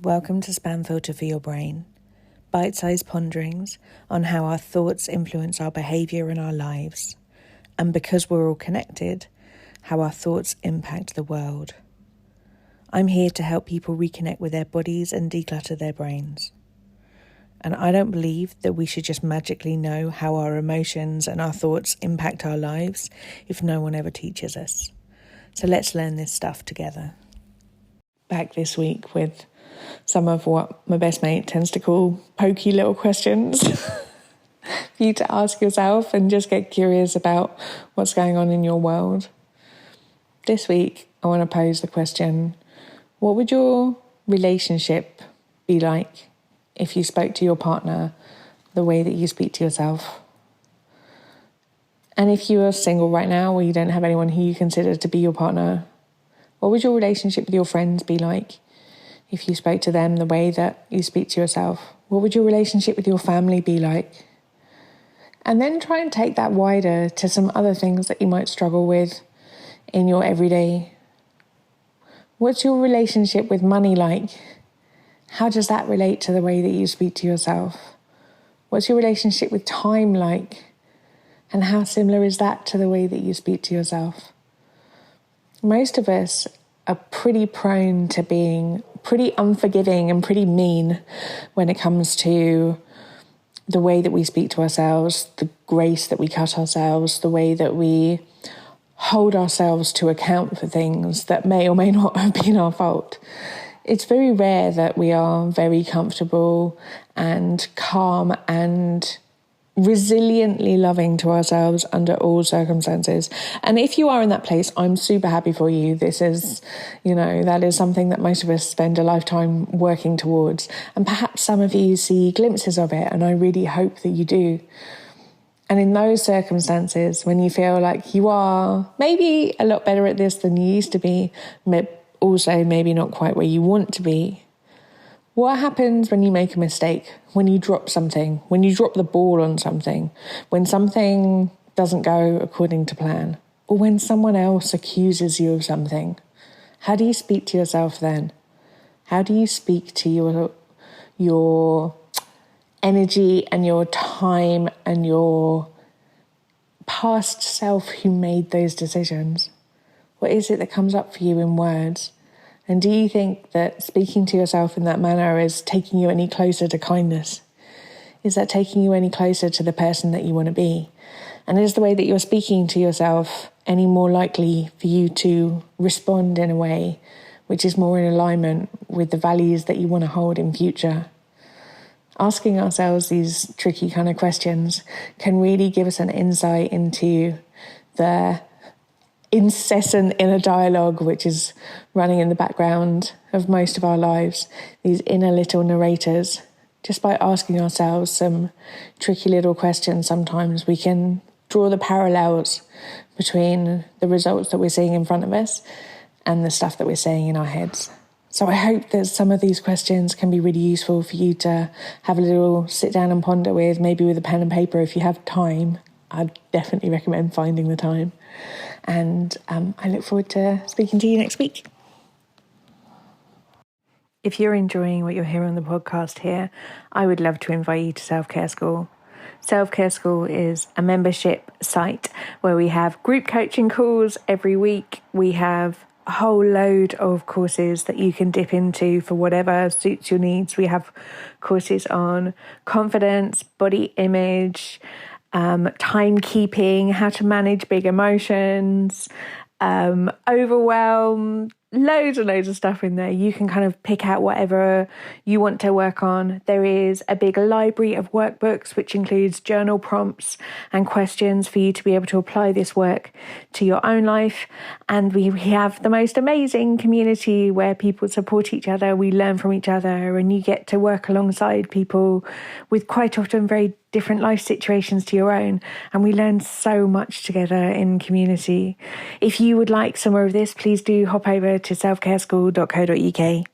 Welcome to Spam Filter for Your Brain, bite-sized ponderings on how our thoughts influence our behaviour and our lives, and because we're all connected, how our thoughts impact the world. I'm here to help people reconnect with their bodies and declutter their brains. And I don't believe that we should just magically know how our emotions and our thoughts impact our lives if no one ever teaches us. So let's learn this stuff together. Back this week with some of what my best mate tends to call pokey little questions for you to ask yourself and just get curious about what's going on in your world. This week, I want to pose the question, what would your relationship be like if you spoke to your partner the way that you speak to yourself? And if you are single right now or you don't have anyone who you consider to be your partner, what would your relationship with your friends be like if you spoke to them the way that you speak to yourself? What would your relationship with your family be like? And then try and take that wider to some other things that you might struggle with in your everyday. What's your relationship with money like? How does that relate to the way that you speak to yourself? What's your relationship with time like? And how similar is that to the way that you speak to yourself? Most of us are pretty prone to being pretty unforgiving and pretty mean when it comes to the way that we speak to ourselves, the grace that we cut ourselves, the way that we hold ourselves to account for things that may or may not have been our fault. It's very rare that we are very comfortable and calm and resiliently loving to ourselves under all circumstances. And if you are in that place, I'm super happy for you. This is, that is something that most of us spend a lifetime working towards. And perhaps some of you see glimpses of it, and I really hope that you do. And in those circumstances, when you feel like you are maybe a lot better at this than you used to be, but also maybe not quite where you want to be, what happens when you make a mistake, when you drop something, when you drop the ball on something, when something doesn't go according to plan, or when someone else accuses you of something? How do you speak to yourself then? How do you speak to your energy and your time and your past self who made those decisions? What is it that comes up for you in words? And do you think that speaking to yourself in that manner is taking you any closer to kindness? Is that taking you any closer to the person that you want to be? And is the way that you're speaking to yourself any more likely for you to respond in a way which is more in alignment with the values that you want to hold in future? Asking ourselves these tricky kind of questions can really give us an insight into the incessant inner dialogue which is running in the background of most of our lives, these inner little narrators. Just by asking ourselves some tricky little questions, sometimes we can draw the parallels between the results that we're seeing in front of us and the stuff that we're saying in our heads. So I hope that some of these questions can be really useful for you to have a little sit down and ponder with, maybe with a pen and paper if you have time. I'd definitely recommend finding the time. And I look forward to speaking to you next week. If you're enjoying what you're hearing on the podcast here, I would love to invite you to Self-Care School. Self-Care School is a membership site where we have group coaching calls every week. We have a whole load of courses that you can dip into for whatever suits your needs. We have courses on confidence, body image, timekeeping, how to manage big emotions, overwhelm, loads and loads of stuff in there. You can kind of pick out whatever you want to work on. There is a big library of workbooks, which includes journal prompts and questions for you to be able to apply this work to your own life. And we have the most amazing community where people support each other. We learn from each other, and you get to work alongside people with quite often very different life situations to your own, and we learn so much together in community. If you would like some more of this, please do hop over to selfcareschool.co.uk.